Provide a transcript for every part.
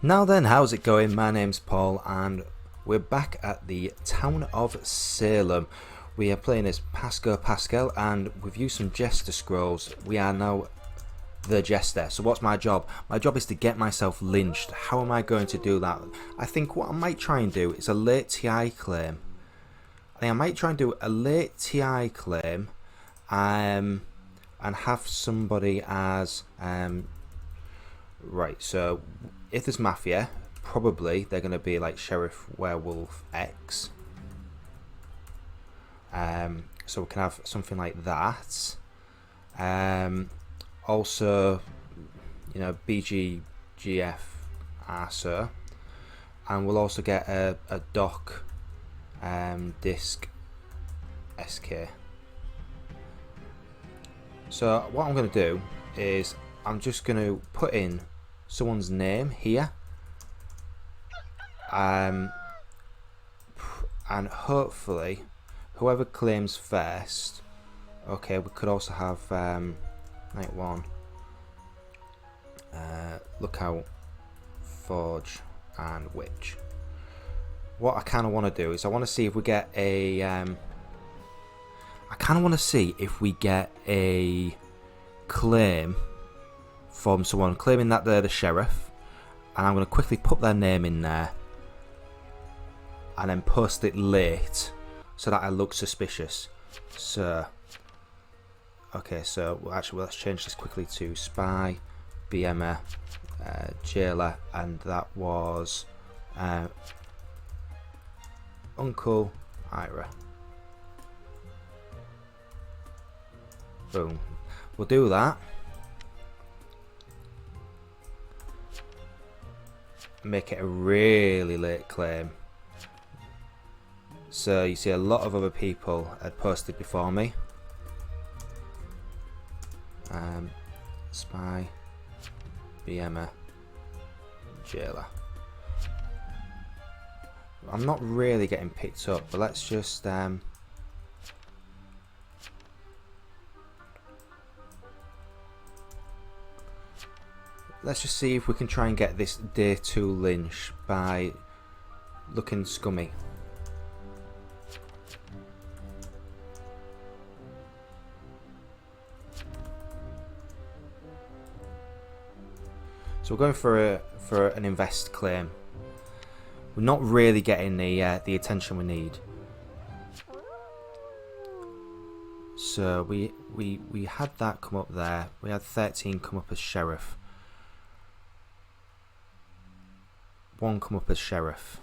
Now then, how's it going? My name's Paul and we're back at the Town of Salem. We are playing as Paskel and we've used some Jester scrolls. We are now the Jester. So what's my job? My job is to get myself lynched. How am I going to do that? I think what I might try and do is a late TI claim. I might try and do a late TI claim and have somebody as... right, so if there's Mafia, probably they're going to be like Sheriff Werewolf X. So we can have something like that. Also, you know, BGGF Arser. And we'll also get a doc disc SK. So what I'm going to do is I'm just going to put in someone's name here, and hopefully whoever claims first. Okay, we could also have night one, lookout, forge and witch. What I kind of want to do is I want to see if we get a claim from someone claiming that they're the sheriff, and I'm going to quickly put their name in there and then post it late so that I look suspicious. So okay, so actually let's change this quickly to spy, BMer, jailer, and that was Uncle Ira. Boom. We'll do that. Make it a really late claim. So you see a lot of other people had posted before me. Spy, BMer, jailer. I'm not really getting picked up, but let's just let's just see if we can try and get this day 2 lynch by looking scummy. So we're going for an invest claim. We're not really getting the attention we need. So we had that come up there. We had 13 come up as sheriff. 1 come up as sheriff.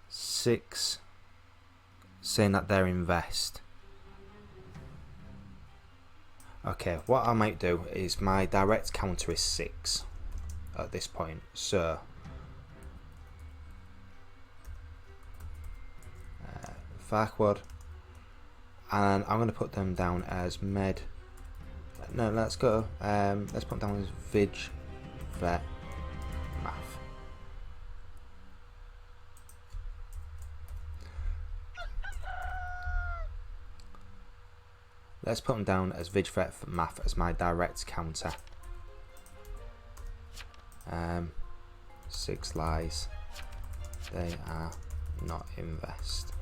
6 saying that they're invest. Okay, what I might do is my direct counter is 6 at this point. So Farquad, and I'm going to put them down as med. No, let's go. Let's put them down as Vig Vet Math. Let's put them down as Vig Vet Math as my direct counter. 6 lies. They are not invest.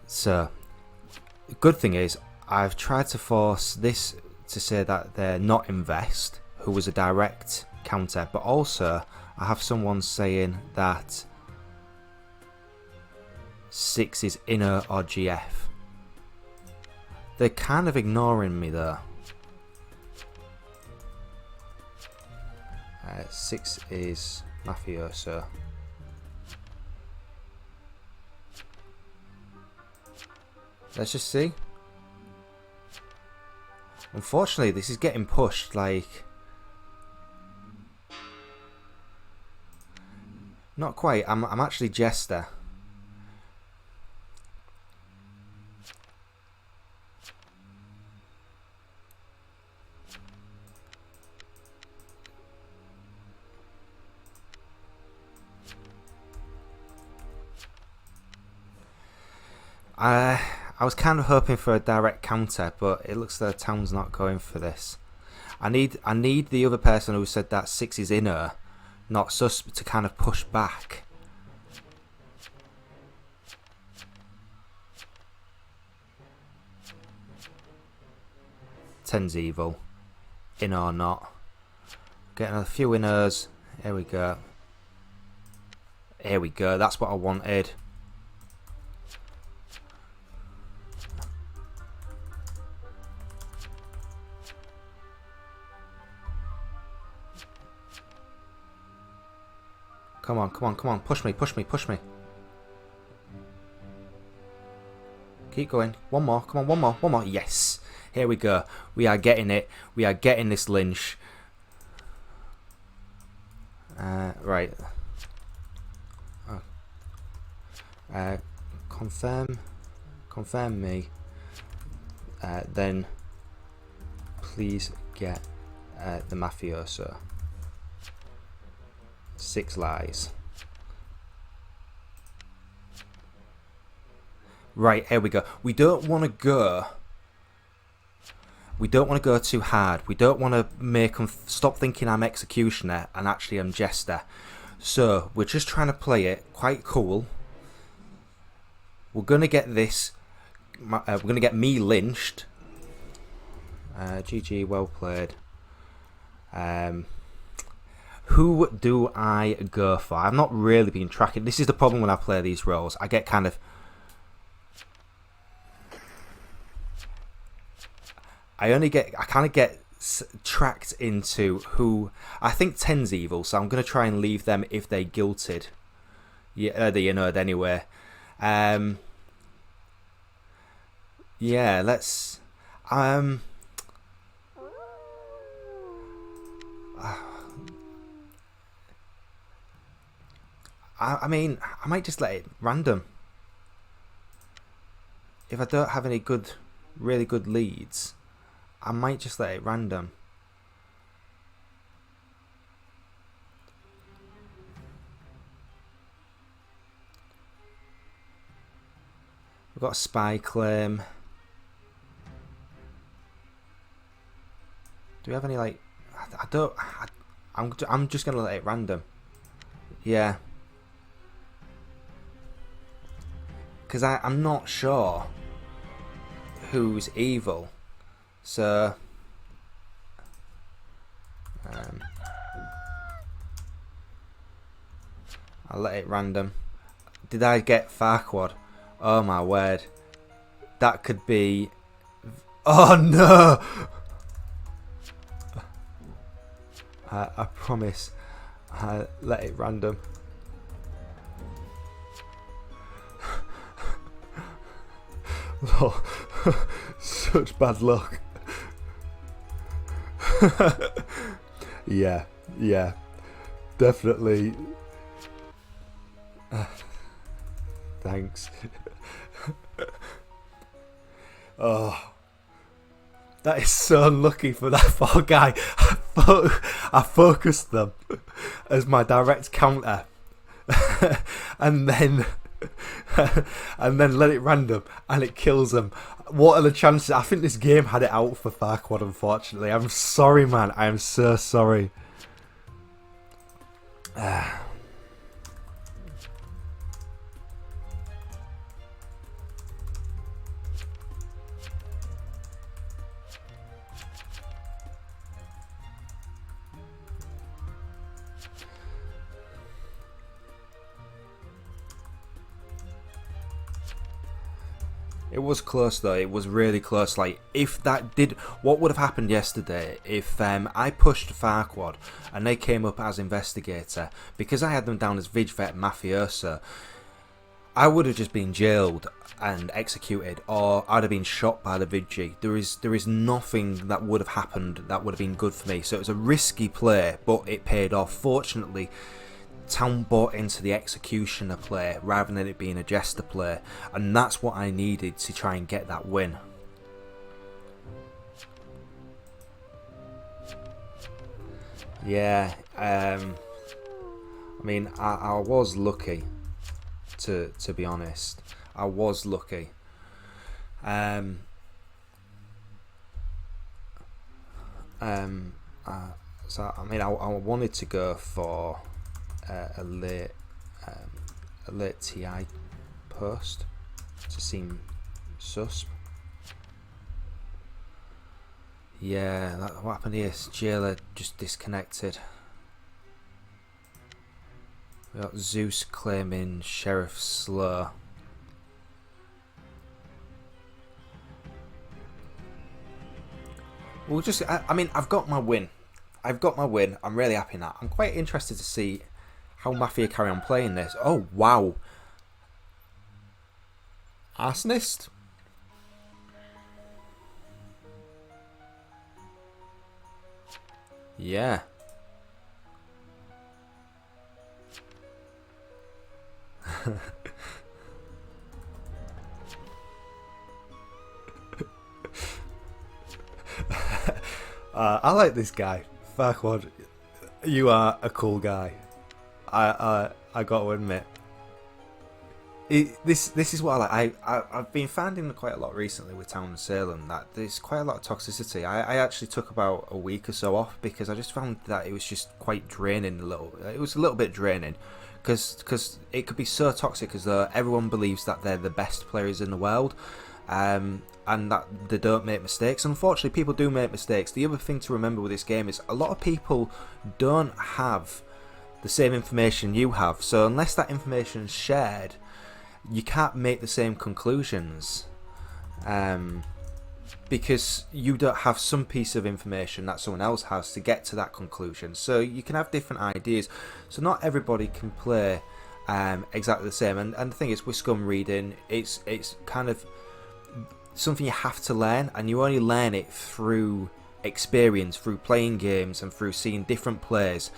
So, the good thing is, I've tried to force this to say that they're not invest, who was a direct counter, but also I have someone saying that 6 is inner or GF. They're kind of ignoring me though. 6 is mafioso. Let's just see. Unfortunately, this is getting pushed like... Not quite. I'm actually Jester. I was kind of hoping for a direct counter, but it looks like the town's not going for this. I need the other person who said that 6 is in her, not sus, to kind of push back. Ten's evil. In or not. Getting a few inners. Here we go. Here we go. That's what I wanted. Come on, come on, come on. Push me, push me, push me. Keep going. One more. Come on, one more, one more. Yes. Here we go. We are getting it. We are getting this lynch. Right. Confirm me. Then please get the mafioso. 6 lies. Right, here we go. We don't want to go. We don't want to go too hard. We don't want to make them stop thinking I'm executioner and actually I'm jester. So we're just trying to play it quite cool. We're gonna get this. We're gonna get me lynched. GG, well played. Who do I go for? I've not really been tracking. This is the problem when I play these roles. I get kind of. I kind of get tracked into who I think 10's evil, so I'm gonna try and leave them if they guilted. Yeah, they know it anyway. Yeah, let's. I mean, I might just let it random. If I don't have any really good leads, I might just let it random. We've got a spy claim. Do we have any like? I don't. I'm just gonna let it random. Yeah. Because I'm not sure who's evil, so I'll let it random. Did I get Farquad? Oh my word, that could be. Oh no! I promise, I let it random. Oh, such bad luck. Yeah, definitely. Thanks. Oh, that is so unlucky for that poor guy. I focused them as my direct counter, and then let it random and it kills them. What are the chances? I think this game had it out for Farquad, unfortunately. I'm sorry, man. I am so sorry. It was close though, it was really close. Like, if that did, what would have happened yesterday if I pushed Farquad and they came up as investigator, because I had them down as Vigvet Mafioso, I would have just been jailed and executed, or I'd have been shot by the Vigi. There is nothing that would have happened that would have been good for me. So it was a risky play, but it paid off. Fortunately, Town bought into the executioner play rather than it being a jester play, and that's what I needed to try and get that win. Yeah, I mean, I was lucky, to be honest. I was lucky. Um, so I mean, I wanted to go for a late TI post to seem sus. Yeah, what happened here? Jailer just disconnected. We got Zeus claiming Sheriff Slur. We'll just. I mean, I've got my win. I'm really happy now. I'm quite interested to see how Mafia carry on playing this. Oh wow, Arsonist. Yeah. I like this guy. Farquad, you are a cool guy. I got to admit. This is what I like. I've been finding quite a lot recently with Town of Salem that there's quite a lot of toxicity. I actually took about a week or so off because I just found that it was just quite draining It was a little bit draining because it could be so toxic as though everyone believes that they're the best players in the world. And that they don't make mistakes. Unfortunately, people do make mistakes. The other thing to remember with this game is a lot of people don't have the same information you have. So unless that information is shared, you can't make the same conclusions. Because you don't have some piece of information that someone else has to get to that conclusion. So you can have different ideas. So not everybody can play exactly the same. And the thing is, with Scum reading, it's kind of something you have to learn, and you only learn it through experience, through playing games, and through seeing different players.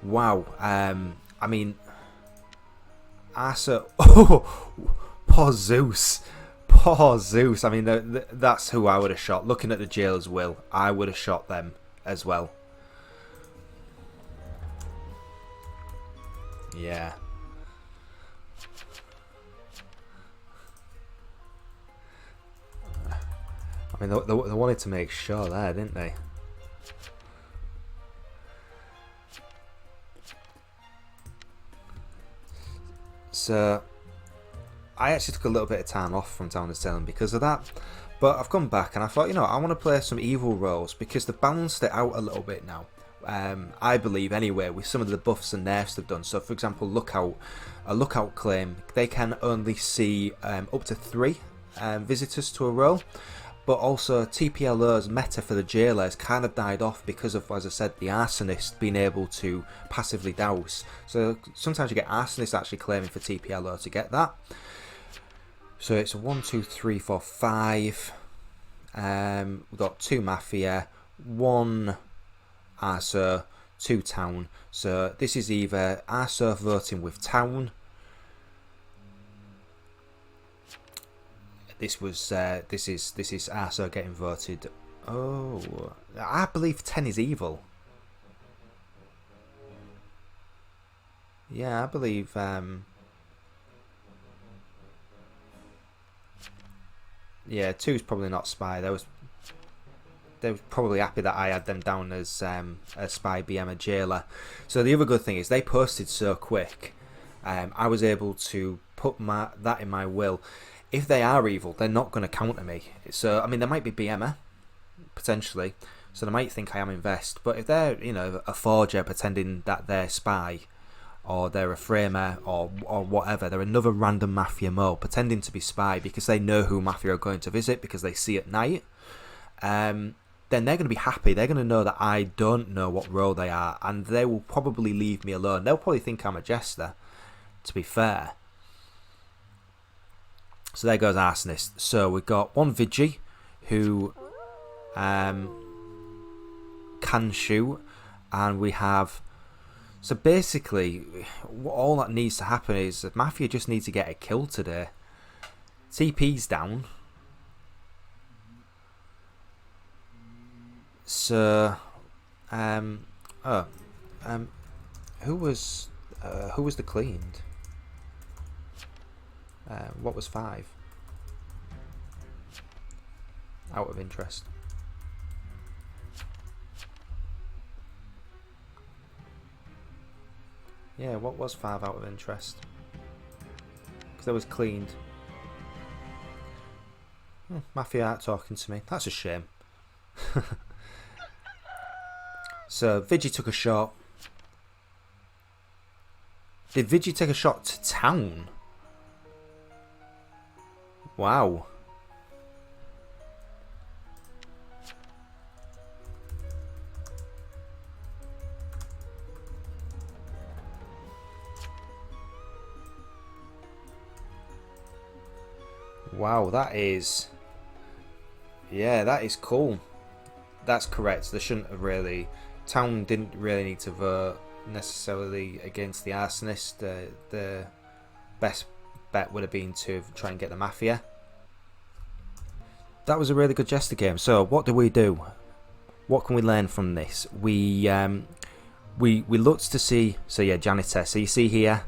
Wow. I mean, Asa. Oh, poor Zeus. Poor Zeus. I mean, that's who I would have shot. Looking at the jail's will, I would have shot them as well. Yeah. I mean, they wanted to make sure there, didn't they? So, I actually took a little bit of time off from Town of Salem because of that. But I've come back and I thought, I want to play some evil roles because they've balanced it out a little bit now. I believe anyway, with some of the buffs and nerfs they've done. So, for example, a lookout claim, they can only see up to 3 visitors to a role. But also TPLO's meta for the jailer has kind of died off because of, as I said, the arsonist being able to passively douse. So sometimes you get arsonists actually claiming for TPLO to get that. So it's 1, 2, 3, 4, 5. We've got 2 Mafia, 1 Arso, 2 Town. So this is either Arso voting with Town. This is Arso getting voted. Oh, I believe 10 is evil. Yeah, I believe. Yeah, 2 is probably not spy. They were probably happy that I had them down as a spy, BM, a jailer. So the other good thing is they posted so quick. I was able to put that in my will. If they are evil, they're not going to counter me. So, I mean, they might be BMer, potentially. So they might think I am invest. But if they're, a forger pretending that they're spy, or they're a framer, or whatever, they're another random Mafia mo pretending to be spy because they know who Mafia are going to visit because they see at night, then they're going to be happy. They're going to know that I don't know what role they are, and they will probably leave me alone. They'll probably think I'm a jester, to be fair. So there goes Arsonist. So we've got 1 Vigi who can shoot, and we have. So basically, all that needs to happen is that Mafia just needs to get a kill today. TP's down. So, who was the cleaned? What was 5? out of interest? Yeah, what was 5 out of interest? Because that was cleaned. Mafia aren't talking to me. That's a shame. So, Vigi took a shot. Did Vigi take a shot to town? Wow. Wow, that is... Yeah, that is cool. That's correct. They shouldn't have really... Town didn't really need to vote necessarily against the arsonist. The best bet would have been to try and get the Mafia. That was a really good Jester game. So, what do? What can we learn from this? We looked to see... So, yeah, Janitor. So, you see here...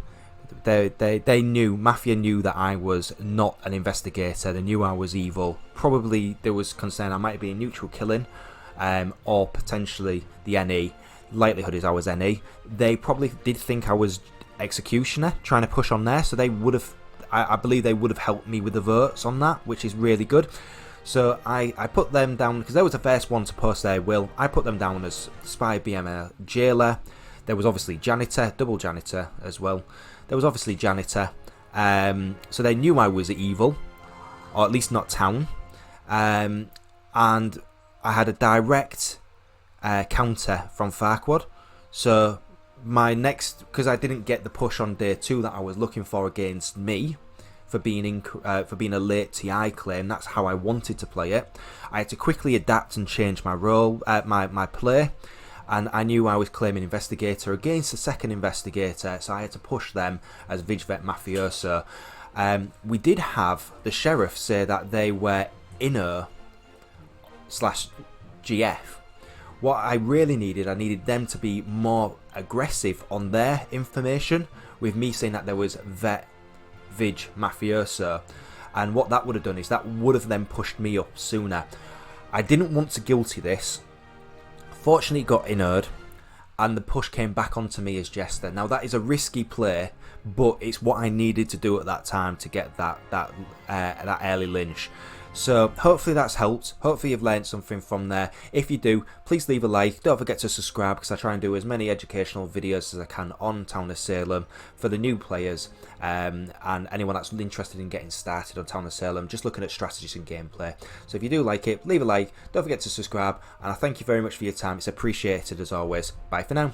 They knew, Mafia knew that I was not an investigator. They knew I was evil. Probably there was concern I might be a neutral killing, or potentially the NE. Likelihood is I was NE. They probably did think I was executioner, trying to push on there. So they would have, I believe they would have helped me with the votes on that, which is really good. So I put them down, because they was the first one to post their will. I put them down as Spy, BML, Jailer. There was obviously Janitor, double Janitor as well. There was obviously Janitor. So they knew I was evil, or at least not Town. And I had a direct counter from Farquaad. So my next, because I didn't get the push on day 2 that I was looking for against me for being a late TI claim. That's how I wanted to play it. I had to quickly adapt and change my role, my play. And I knew I was claiming investigator against the second investigator, so I had to push them as Vigvet Mafioso. We did have the sheriff say that they were inner / GF. What I really needed, I needed them to be more aggressive on their information, with me saying that there was Vet Vig Mafioso. And what that would have done is that would have then pushed me up sooner. I didn't want to guilty this. Fortunately, it got inerd, and the push came back onto me as Jester. Now that is a risky play, but it's what I needed to do at that time to get that early lynch. So hopefully that's helped. Hopefully you've learned something from there. If you do, please leave a like. Don't forget to subscribe, because I try and do as many educational videos as I can on Town of Salem for the new players, and anyone that's interested in getting started on Town of Salem, just looking at strategies and gameplay. So if you do like it, leave a like. Don't forget to subscribe, and I thank you very much for your time. It's appreciated as always. Bye for now.